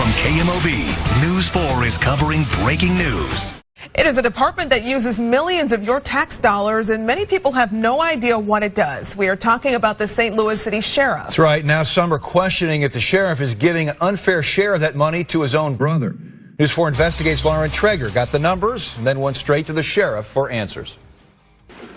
From KMOV, News 4 is covering breaking news. It is a department that uses millions of your tax dollars, and many people have no idea what it does. We are talking about the St. Louis City Sheriff. That's right. Now some are questioning if the sheriff is giving an unfair share of that money to his own brother. News 4 investigates. Lauren Traeger got the numbers and then went straight to the sheriff for answers.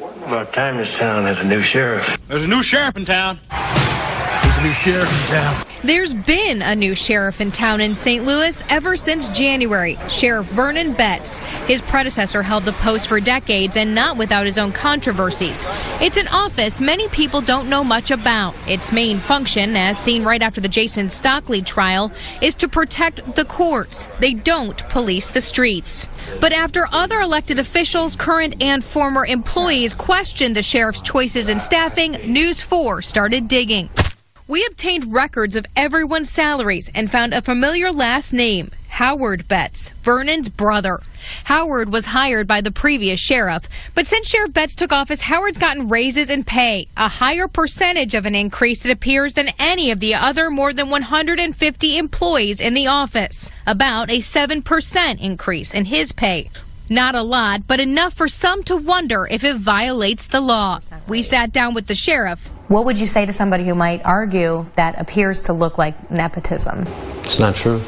About time this town has a new sheriff. There's a new sheriff in town. There's a new sheriff in town. There's been a new sheriff in town in St. Louis ever since January, Sheriff Vernon Betts. His predecessor held the post for decades and not without his own controversies. It's an office many people don't know much about. Its main function, as seen right after the Jason Stockley trial, is to protect the courts. They don't police the streets. But after other elected officials, current and former employees questioned the sheriff's choices in staffing, News 4 started digging. We obtained records of everyone's salaries and found a familiar last name, Howard Betts, Vernon's brother. Howard was hired by the previous sheriff, but since Sheriff Betts took office, Howard's gotten raises in pay, a higher percentage of an increase, it appears, than any of the other more than 150 employees in the office. About a 7% increase in his pay. Not a lot, but enough for some to wonder if it violates the law. We sat down with the sheriff. What would you say to somebody who might argue that appears to look like nepotism? It's not true.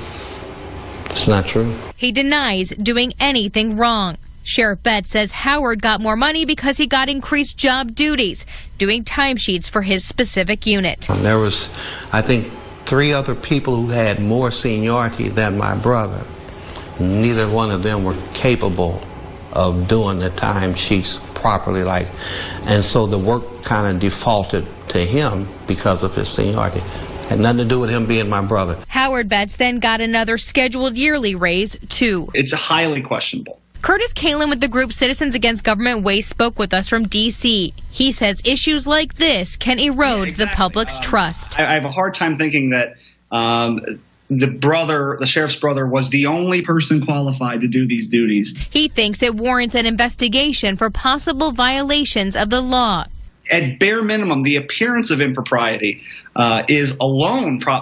It's not true. He denies doing anything wrong. Sheriff Betts says Howard got more money because he got increased job duties, doing timesheets for his specific unit. There was, I think, 3 other people who had more seniority than my brother. Neither one of them were capable of doing the timesheets properly, and so the work kind of defaulted to him because of his seniority. Had nothing to do with him being my brother. Howard Betts then got another scheduled yearly raise, too. It's highly questionable. Curtis Kalin with the group Citizens Against Government Waste spoke with us from D.C. He says issues like this can erode the public's trust. I have a hard time thinking that the sheriff's brother, was the only person qualified to do these duties. He thinks it warrants an investigation for possible violations of the law. At bare minimum, the appearance of impropriety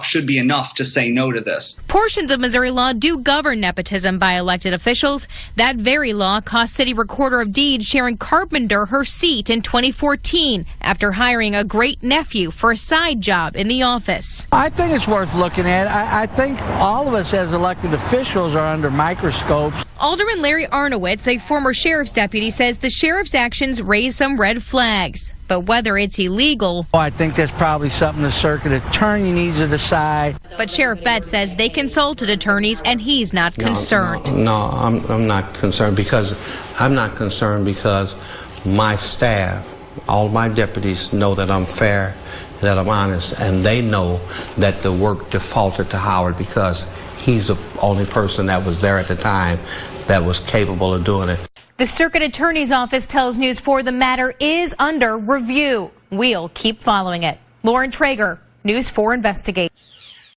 should be enough to say no to this. Portions of Missouri law do govern nepotism by elected officials. That very law cost City Recorder of Deeds Sharon Carpenter her seat in 2014 after hiring a great nephew for a side job in the office. I think it's worth looking at. I think all of us as elected officials are under microscopes. Alderman Larry Arnowitz, a former sheriff's deputy, says the sheriff's actions raise some red flags. But whether it's illegal, I think that's probably something the circuit attorney needs to decide. But Sheriff Betts says they consulted attorneys and he's not concerned. No, I'm not concerned because my staff, all my deputies know that I'm fair, that I'm honest, and they know that the work defaulted to Howard because he's the only person that was there at the time that was capable of doing it. The Circuit Attorney's Office tells News 4 the matter is under review. We'll keep following it. Lauren Traeger, News 4 Investigates.